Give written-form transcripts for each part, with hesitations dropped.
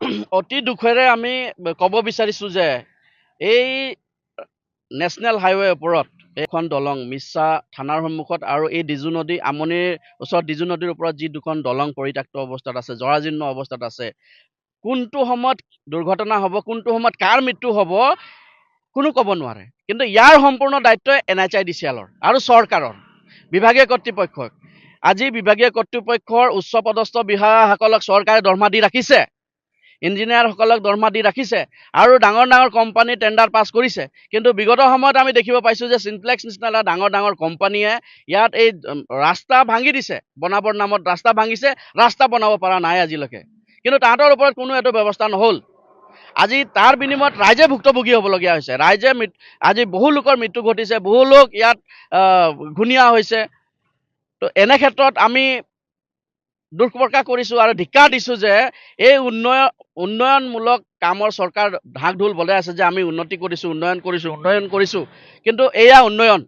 অতি দুখেৰে আমি ক'ব বিচাৰিছোঁ যে এই নেশ্যনেল হাইৱেৰ ওপৰত এইখন দলং মিছা থানাৰ সন্মুখত আৰু এই ডিজু নদী আমনিৰ ওচৰত ডিজু নদীৰ ওপৰত যি দুখন দলং পৰিত্যক্ত অৱস্থাত আছে, জৰাজীৰ্ণ অৱস্থাত আছে, কোনটো সময়ত দুৰ্ঘটনা হ'ব, কোনটো সময়ত কাৰ মৃত্যু হ'ব কোনো ক'ব নোৱাৰে। কিন্তু ইয়াৰ সম্পূৰ্ণ দায়িত্ব NHIDCL আৰু চৰকাৰৰ বিভাগীয় কৰ্তৃপক্ষক। আজি বিভাগীয় কৰ্তৃপক্ষৰ উচ্চ পদস্থ বিষয়াসকলক চৰকাৰে দৰমহা দি ৰাখিছে, ইঞ্জিনিয়াৰসকলক দৰমহা দি ৰাখিছে আৰু ডাঙৰ ডাঙৰ কোম্পানী টেণ্ডাৰ পাছ কৰিছে। কিন্তু বিগত সময়ত আমি দেখিব পাইছোঁ যে চিনপ্লেক্স নিচিনা ডাঙৰ ডাঙৰ কোম্পানীয়ে ইয়াত এই ৰাস্তা ভাঙি দিছে, বনাবৰ নামত ৰাস্তা ভাঙিছে, ৰাস্তা বনাব পৰা নাই আজিলৈকে। কিন্তু তাহাঁতৰ ওপৰত কোনো এইটো ব্যৱস্থা নহ'ল। আজি তাৰ বিনিময়ত ৰাইজে ভুক্তভোগী হ'বলগীয়া হৈছে। ৰাইজে আজি বহু লোকৰ মৃত্যু ঘটিছে, বহু লোক ইয়াত ঘূণীয়া হৈছে। তো এনে ক্ষেত্ৰত আমি দুখ প্ৰকাশ কৰিছোঁ আৰু ধিক্কাৰ দিছোঁ যে এই উন্নয়নমূলক কামৰ চৰকাৰ ঢাক ঢোল বজাই আছে যে আমি উন্নতি কৰিছোঁ, উন্নয়ন কৰিছোঁ। কিন্তু এয়া উন্নয়ন,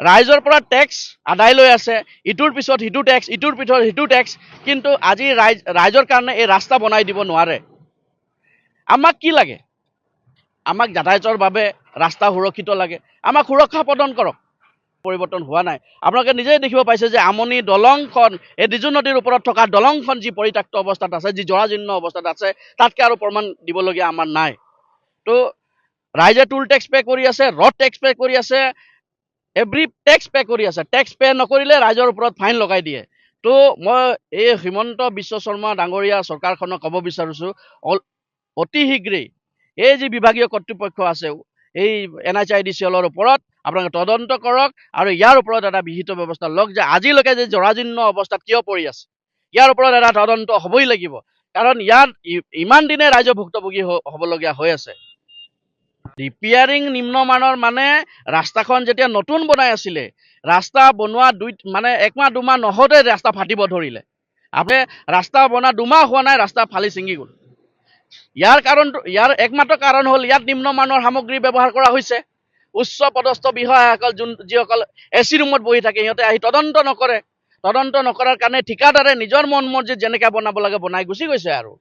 ৰাইজৰ পৰা টেক্স আদায় লৈ আছে, ইটোৰ পিছত সিটো টেক্স, ইটোৰ পিছত সিটো টেক্স। কিন্তু আজি ৰাইজৰ কাৰণে এই ৰাস্তা বনাই দিব নোৱাৰে। আমাক কি লাগে? আমাক যাতায়াতৰ বাবে ৰাস্তা সুৰক্ষিত লাগে, আমাক সুৰক্ষা প্ৰদান কৰক। পৰিৱৰ্তন হোৱা নাই। আপোনালোকে নিজেই দেখিব পাইছে যে আমনি দলংখন, এই ডিজু নদীৰ ওপৰত থকা দলংখন যি পৰিত্যক্ত অৱস্থাত আছে, যি জৰাজীৰ্ণ অৱস্থাত আছে, তাতকৈ আৰু প্ৰমাণ দিবলগীয়া আমাৰ নাই। তো ৰাইজে টুল টেক্স পে' কৰি আছে, ৰড টেক্স পে' কৰি আছে, এভৰি টেক্স পে' কৰি আছে। টেক্স পে' নকৰিলে ৰাইজৰ ওপৰত ফাইন লগাই দিয়ে। তো মই এই হিমন্ত বিশ্ব শৰ্মা ডাঙৰীয়া চৰকাৰখনক ক'ব বিচাৰিছোঁ, অতি শীঘ্ৰেই এই যি বিভাগীয় কৰ্তৃপক্ষ আছে এই NHIDCL ওপৰত আপোনালোকে তদন্ত কৰক আৰু ইয়াৰ ওপৰত এটা বিহিত ব্যৱস্থা লওক যে আজিলৈকে যে জৰাজীৰ্ণ অৱস্থাত কিয় পৰি আছে, ইয়াৰ ওপৰত এটা তদন্ত হ'বই লাগিব। কাৰণ ইয়াত ইমান দিনে ৰাইজ ভুক্তভোগী হ'বলগীয়া হৈ আছে। ৰিপেয়াৰিং নিম্নমানৰ মানে ৰাস্তাখন যেতিয়া নতুন বনাই আছিলে, ৰাস্তা বনোৱা একমাহ দুমাহ নহওঁতে ৰাস্তা ফাটিব ধৰিলে। আপুনি ৰাস্তা বনোৱা দুমাহ হোৱা নাই, ৰাস্তা ফালি ছিঙি গ'ল। ইয়াৰ একমাত্ৰ কাৰণ হ'ল ইয়াত নিম্নমানৰ সামগ্ৰী ব্যৱহাৰ কৰা হৈছে। উচ্চ পদস্থ বিষয়াসকল যিসকল AC ৰুমত বহি থাকে, সিহঁতে আহি তদন্ত নকৰে। তদন্ত নকৰাৰ কাৰণে ঠিকাদাৰে নিজৰ মন মৰ্জিত যেনেকৈ বনাব লাগে বনাই গুচি গৈছে আৰু।